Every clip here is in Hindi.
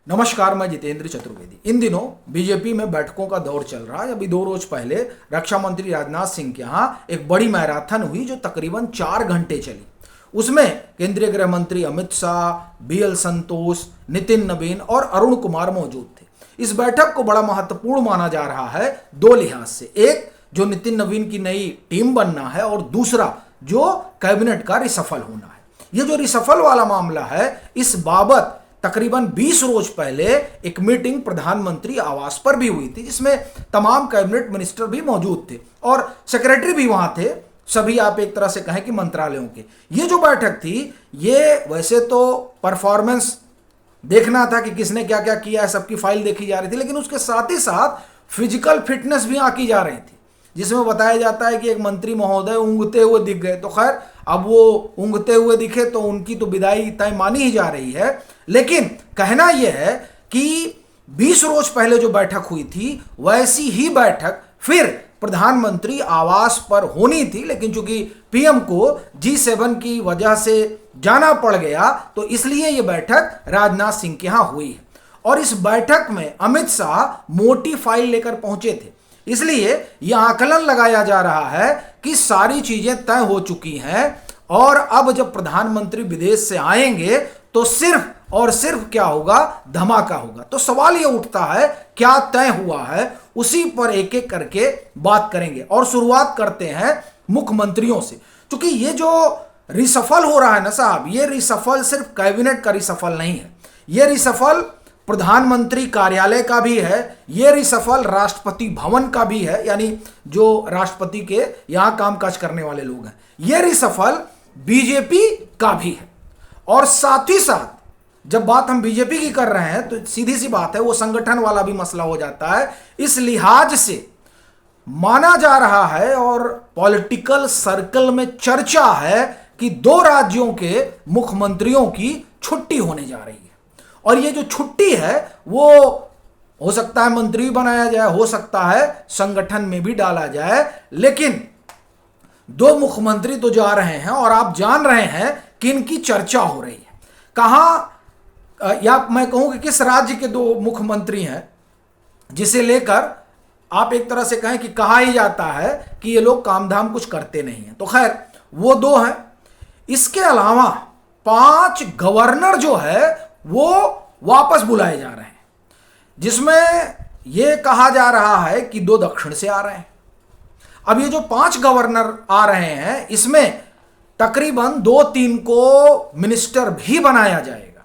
नमस्कार, मैं जितेंद्र चतुर्वेदी। इन दिनों बीजेपी में बैठकों का दौर चल रहा है। अभी 2 रोज पहले रक्षा मंत्री राजनाथ सिंह के यहाँ एक बड़ी मैराथन हुई जो तकरीबन 4 घंटे चली। उसमें केंद्रीय गृह मंत्री अमित शाह, बीएल संतोष, नितिन नवीन और अरुण कुमार मौजूद थे। इस बैठक को बड़ा महत्वपूर्ण माना जा रहा है 2 लिहाज से। एक, जो नितिन नवीन की नई टीम बनना है, और दूसरा जो कैबिनेट का रिसफल होना है। ये जो रिसफल वाला मामला है, इस बाबत तकरीबन 20 रोज पहले एक मीटिंग प्रधानमंत्री आवास पर भी हुई थी, जिसमें तमाम कैबिनेट मिनिस्टर भी मौजूद थे और सेक्रेटरी भी वहां थे, सभी आप एक तरह से कहें कि मंत्रालयों के। ये जो बैठक थी, ये वैसे तो परफॉर्मेंस देखना था कि किसने क्या क्या किया है, सबकी फाइल देखी जा रही थी, लेकिन उसके साथ ही साथ फिजिकल फिटनेस भी आंकी जा रही थी, जिसमें बताया जाता है कि एक मंत्री महोदय ऊँघते हुए दिख गए। तो खैर, अब वो ऊँघते हुए दिखे तो उनकी तो विदाई तय मानी ही जा रही है। लेकिन कहना यह है कि 20 रोज पहले जो बैठक हुई थी, वैसी ही बैठक फिर प्रधानमंत्री आवास पर होनी थी, लेकिन चूंकि पीएम को G7 की वजह से जाना पड़ गया, तो इसलिए यह बैठक राजनाथ सिंह के यहां हुई है। और इस बैठक में अमित शाह मोटी फाइल लेकर पहुंचे थे, इसलिए यह आकलन लगाया जा रहा है कि सारी चीजें तय हो चुकी हैं और अब जब प्रधानमंत्री विदेश से आएंगे तो सिर्फ और सिर्फ क्या होगा, धमाका होगा। तो सवाल यह उठता है, क्या तय हुआ है, उसी पर एक एक करके बात करेंगे। और शुरुआत करते हैं मुख्यमंत्रियों से, क्योंकि ये जो रिसफल हो रहा है ना साहब, ये रिसफल सिर्फ कैबिनेट का रिसफल नहीं है, ये रिसफल प्रधानमंत्री कार्यालय का भी है, ये रिसफल राष्ट्रपति भवन का भी है, यानी जो राष्ट्रपति के यहां कामकाज करने वाले लोग हैं, ये रिसफल बीजेपी का भी है। और साथ ही साथ जब बात हम बीजेपी की कर रहे हैं, तो सीधी सी बात है, वो संगठन वाला भी मसला हो जाता है। इस लिहाज से माना जा रहा है और पॉलिटिकल सर्कल में चर्चा है कि 2 राज्यों के मुख्यमंत्रियों की छुट्टी होने जा रही है। और ये जो छुट्टी है, वो हो सकता है मंत्री बनाया जाए, हो सकता है संगठन में भी डाला जाए, लेकिन 2 मुख्यमंत्री तो जा रहे हैं और आप जान रहे हैं कि इनकी चर्चा हो रही है। कहां, या मैं कहूं कि किस राज्य के 2 मुख्यमंत्री हैं, जिसे लेकर आप एक तरह से कहें कि कहा ही जाता है कि ये लोग काम धाम कुछ करते नहीं हैं। तो खैर, वो 2 हैं। इसके अलावा 5 गवर्नर जो है वो वापस बुलाए जा रहे हैं, जिसमें यह कहा जा रहा है कि 2 दक्षिण से आ रहे हैं। अब ये जो 5 गवर्नर आ रहे हैं, इसमें तकरीबन 2-3 को मिनिस्टर भी बनाया जाएगा।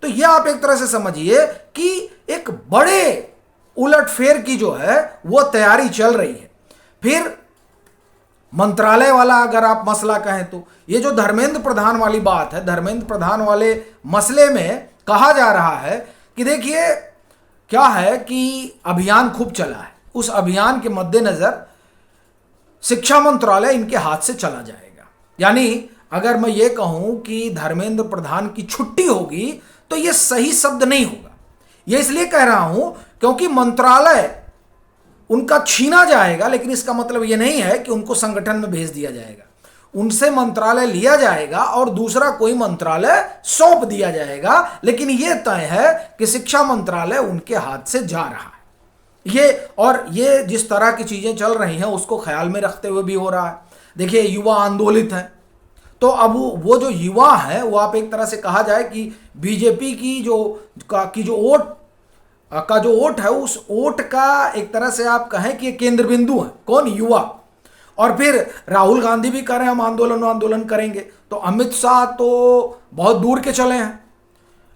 तो यह आप एक तरह से समझिए कि एक बड़े उलटफेर की जो है वो तैयारी चल रही है। फिर मंत्रालय वाला अगर आप मसला कहें, तो ये जो धर्मेंद्र प्रधान वाली बात है, धर्मेंद्र प्रधान वाले मसले में कहा जा रहा है कि देखिए क्या है कि अभियान खूब चला है, उस अभियान के मद्देनजर शिक्षा मंत्रालय इनके हाथ से चला जाएगा। यानी अगर मैं ये कहूं कि धर्मेंद्र प्रधान की छुट्टी होगी, तो ये सही शब्द नहीं होगा। ये इसलिए कह रहा हूं क्योंकि मंत्रालय उनका छीना जाएगा, लेकिन इसका मतलब यह नहीं है कि उनको संगठन में भेज दिया जाएगा। उनसे मंत्रालय लिया जाएगा और दूसरा कोई मंत्रालय सौंप दिया जाएगा, लेकिन यह तय है कि शिक्षा मंत्रालय उनके हाथ से जा रहा है। ये जिस तरह की चीजें चल रही हैं, उसको ख्याल में रखते हुए भी हो रहा है। देखिए, युवा आंदोलित हैं, तो अब वो जो युवा है, वो आप एक तरह से कहा जाए कि बीजेपी की जो वोट है, उस वोट का एक तरह से आप कहें कि केंद्र बिंदु है कौन, युवा। और फिर राहुल गांधी भी कह रहे हैं हम आंदोलन करेंगे, तो अमित शाह तो बहुत दूर के चले हैं।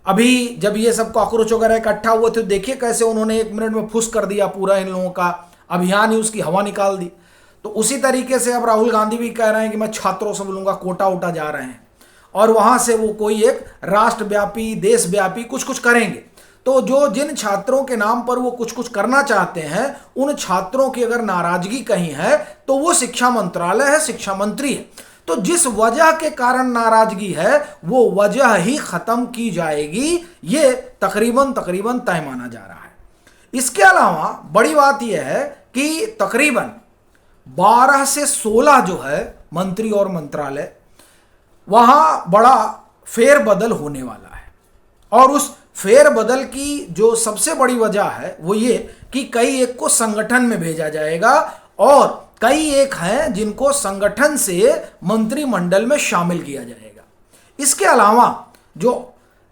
अभी जब ये सब कॉकरोच वगैरह इकट्ठा हुए थे, देखिए कैसे उन्होंने 1 मिनट में फुस कर दिया पूरा इन लोगों का अभियान ही, उसकी हवा निकाल दी। तो उसी तरीके से अब राहुल गांधी भी कह रहे हैं कि मैं छात्रों से बोलूंगा, कोटा उटा जा रहे हैं, और वहां से वो कोई एक राष्ट्रव्यापी, देशव्यापी कुछ करेंगे। तो जिन छात्रों के नाम पर वो कुछ करना चाहते हैं, उन छात्रों की अगर नाराजगी कहीं है, तो वो शिक्षा मंत्रालय है, शिक्षा मंत्री है। तो जिस वजह के कारण नाराजगी है, वो वजह ही खत्म की जाएगी, ये तकरीबन तय माना जा रहा है। इसके अलावा बड़ी बात यह है कि तकरीबन 12 से 16 जो है मंत्री और मंत्रालय, वहां बड़ा फेरबदल होने वाला है। और उस फेरबदल की जो सबसे बड़ी वजह है वो ये कि कई एक को संगठन में भेजा जाएगा और कई एक हैं जिनको संगठन से मंत्रिमंडल में शामिल किया जाएगा। इसके अलावा जो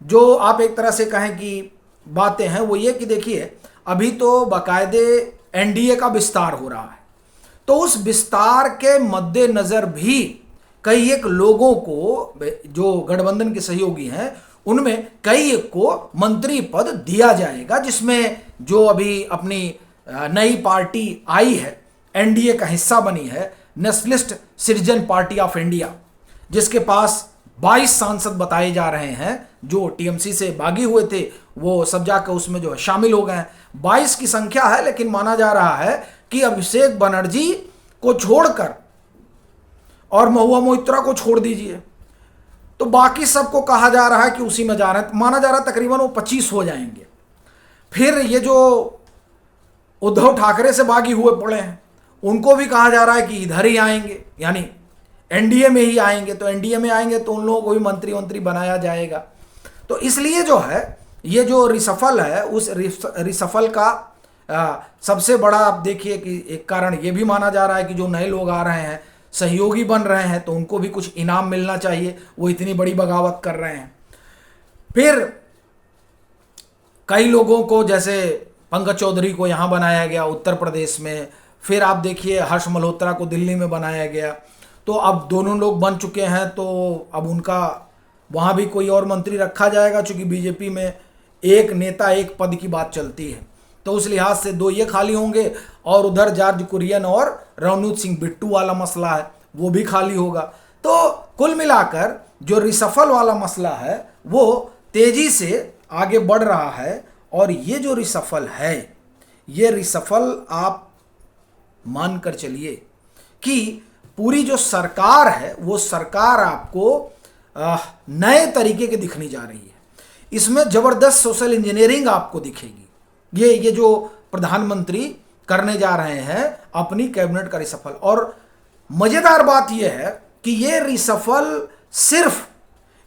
जो आप एक तरह से कहें कि बातें हैं वो ये कि देखिए, अभी तो बाकायदे एनडीए का विस्तार हो रहा है, तो उस विस्तार के मद्देनजर भी कई एक लोगों को, जो गठबंधन के सहयोगी हैं, उनमें कई एक को मंत्री पद दिया जाएगा, जिसमें जो अभी अपनी नई पार्टी आई है, एनडीए का हिस्सा बनी है, nationalist citizen party of India, जिसके पास 22 सांसद बताए जा रहे हैं, जो टीएमसी से बागी हुए थे वो सब जाकर उसमें जो है शामिल हो गए हैं। 22 की संख्या है, लेकिन माना जा रहा है कि अभिषेक बनर्जी को छोड़कर और महुआ मोइत्रा को छोड़ दीजिए तो बाकी सबको कहा जा रहा है कि उसी में जा रहे हैं। माना जा रहा है तकरीबन वो 25 हो जाएंगे। फिर ये जो उद्धव ठाकरे से बागी हुए पड़े हैं उनको भी कहा जा रहा है कि इधर ही आएंगे, यानी एनडीए में ही आएंगे। तो एनडीए में आएंगे तो उन लोगों को भी मंत्री बनाया जाएगा। तो इसलिए जो है ये जो रिसफल है, उस रिसफल का सबसे बड़ा आप देखिए कि एक कारण ये भी माना जा रहा है कि जो नए लोग आ रहे हैं, सहयोगी बन रहे हैं, तो उनको भी कुछ इनाम मिलना चाहिए, वो इतनी बड़ी बगावत कर रहे हैं। फिर कई लोगों को, जैसे पंकज चौधरी को यहाँ बनाया गया उत्तर प्रदेश में, फिर आप देखिए हर्ष मल्होत्रा को दिल्ली में बनाया गया। तो अब दोनों लोग बन चुके हैं, तो अब उनका वहाँ भी कोई और मंत्री रखा जाएगा, चूँकि बीजेपी में एक नेता एक पद की बात चलती है। तो उस लिहाज से 2 ये खाली होंगे और उधर जॉर्ज कुरियन और रवनीत सिंह बिट्टू वाला मसला है वो भी खाली होगा। तो कुल मिलाकर जो रिसफल वाला मसला है वो तेजी से आगे बढ़ रहा है। और ये जो रिसफल है, ये रिसफल आप मान कर चलिए कि पूरी जो सरकार है वो सरकार आपको नए तरीके की दिखनी जा रही है। इसमें जबरदस्त सोशल इंजीनियरिंग आपको दिखेगी। ये जो प्रधानमंत्री करने जा रहे हैं अपनी कैबिनेट का रिसफल। और मजेदार बात यह है कि ये रिसफल सिर्फ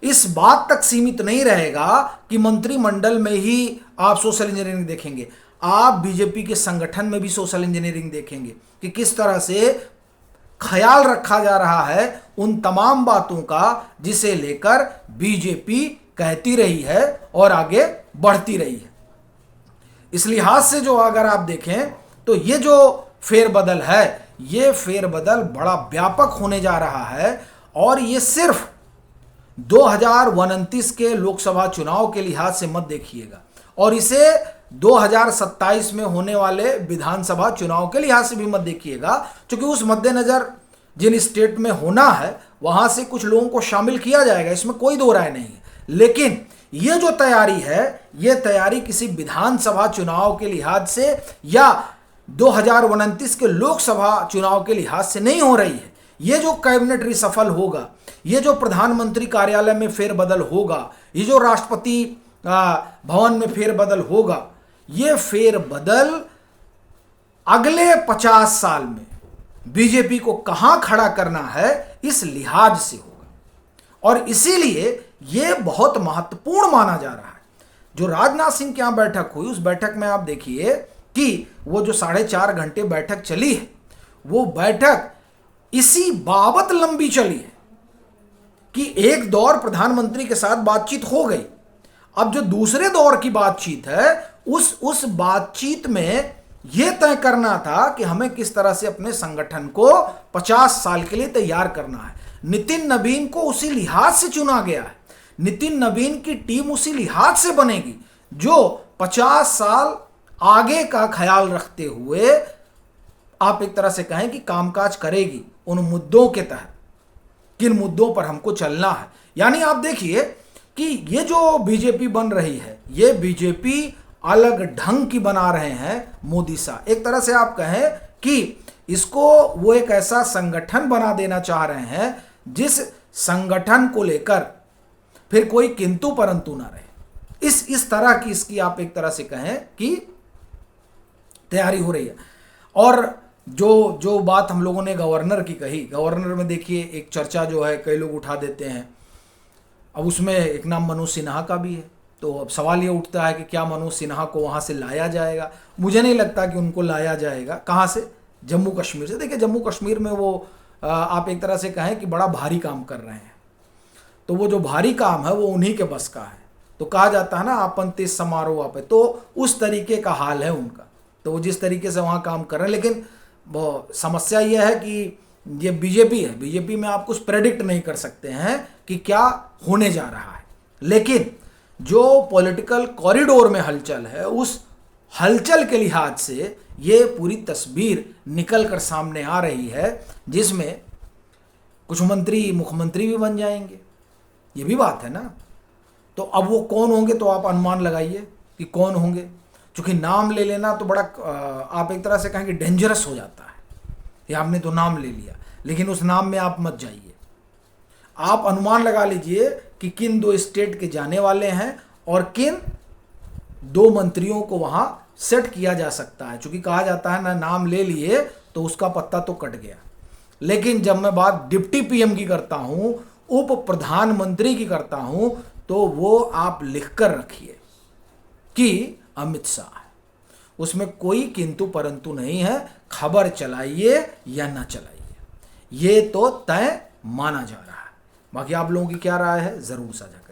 इस बात तक सीमित नहीं रहेगा कि मंत्रिमंडल में ही आप सोशल इंजीनियरिंग देखेंगे, आप बीजेपी के संगठन में भी सोशल इंजीनियरिंग देखेंगे कि किस तरह से ख्याल रखा जा रहा है उन तमाम बातों का जिसे लेकर बीजेपी कहती रही है और आगे बढ़ती रही है। इस लिहाज से जो अगर आप देखें तो ये जो फेरबदल है, ये फेरबदल बड़ा व्यापक होने जा रहा है। और ये सिर्फ 2029 के लोकसभा चुनाव के लिहाज से मत देखिएगा, और इसे 2027 में होने वाले विधानसभा चुनाव के लिहाज से भी मत देखिएगा, क्योंकि उस मद्देनजर जिन स्टेट में होना है वहां से कुछ लोगों को शामिल किया जाएगा, इसमें कोई दो राय नहीं है। लेकिन ये जो तैयारी है, ये तैयारी किसी विधानसभा चुनाव के लिहाज से या 2029 के लोकसभा चुनाव के लिहाज से नहीं हो रही है। ये जो कैबिनेट रिसफल होगा, ये जो प्रधानमंत्री कार्यालय में फेरबदल होगा, ये जो राष्ट्रपति भवन में फेरबदल होगा, ये फेरबदल अगले 50 साल में बीजेपी को कहां खड़ा करना है इस लिहाज से होगा। और इसीलिए यह बहुत महत्वपूर्ण माना जा रहा है। जो राजनाथ सिंह के यहां बैठक हुई, उस बैठक में आप देखिए कि वो जो 4.5 घंटे बैठक चली है, वो बैठक इसी बाबत लंबी चली है कि एक दौर प्रधानमंत्री के साथ बातचीत हो गई, अब जो दूसरे दौर की बातचीत है उस बातचीत में यह तय करना था कि हमें किस तरह से अपने संगठन को 50 साल के लिए तैयार करना है। नितिन नवीन को उसी लिहाज से चुना गया है। नितिन नवीन की टीम उसी लिहाज से बनेगी जो 50 साल आगे का ख्याल रखते हुए आप एक तरह से कहें कि कामकाज करेगी उन मुद्दों के तहत, किन मुद्दों पर हमको चलना है। यानी आप देखिए कि ये जो बीजेपी बन रही है, ये बीजेपी अलग ढंग की बना रहे हैं मोदी साहब। एक तरह से आप कहें कि इसको वो एक ऐसा संगठन बना देना चाह रहे हैं जिस संगठन को लेकर फिर कोई किंतु परंतु ना रहे। इस तरह की इसकी आप एक तरह से कहें कि तैयारी हो रही है। और जो बात हम लोगों ने गवर्नर की कही, गवर्नर में देखिए एक चर्चा जो है कई लोग उठा देते हैं। अब उसमें एक नाम मनोज सिन्हा का भी है। तो अब सवाल ये उठता है कि क्या मनोज सिन्हा को वहाँ से लाया जाएगा। मुझे नहीं लगता कि उनको लाया जाएगा। कहाँ से? जम्मू कश्मीर से। देखिए जम्मू कश्मीर में वो आप एक तरह से कहें कि बड़ा भारी काम कर रहे हैं, तो वो जो भारी काम है वो उन्हीं के बस का है। तो कहा जाता है ना आपत्ति समारोह पे, तो उस तरीके का हाल है उनका। तो वो जिस तरीके से वहाँ काम कर रहे हैं, लेकिन वो समस्या ये है कि ये बीजेपी है, बीजेपी में आप कुछ प्रेडिक्ट नहीं कर सकते हैं कि क्या होने जा रहा है। लेकिन जो पॉलिटिकल कॉरिडोर में हलचल है, उस हलचल के लिहाज से ये पूरी तस्वीर निकल कर सामने आ रही है, जिसमें कुछ मंत्री मुख्यमंत्री भी बन जाएंगे। ये भी बात है ना। तो अब वो कौन होंगे, तो आप अनुमान लगाइए कि कौन होंगे। क्योंकि नाम ले लेना तो बड़ा आप एक तरह से कहेंगे डेंजरस हो जाता है। ये आपने तो नाम ले लिया, लेकिन उस नाम में आप मत जाइए। आप अनुमान लगा लीजिए कि किन 2 स्टेट के जाने वाले हैं और किन 2 मंत्रियों को वहां सेट किया जा सकता है। क्योंकि कहा जाता है ना, नाम ले लिए तो उसका पत्ता तो कट गया। लेकिन जब मैं बात डिप्टी पीएम की करता हूं, उप प्रधानमंत्री की करता हूं, तो वो आप लिख कर रखिए कि अमित शाह है। उसमें कोई किंतु परंतु नहीं है। खबर चलाइए या ना चलाइए, ये तो तय माना जा रहा है। बाकी आप लोगों की क्या राय है, जरूर साझा करें।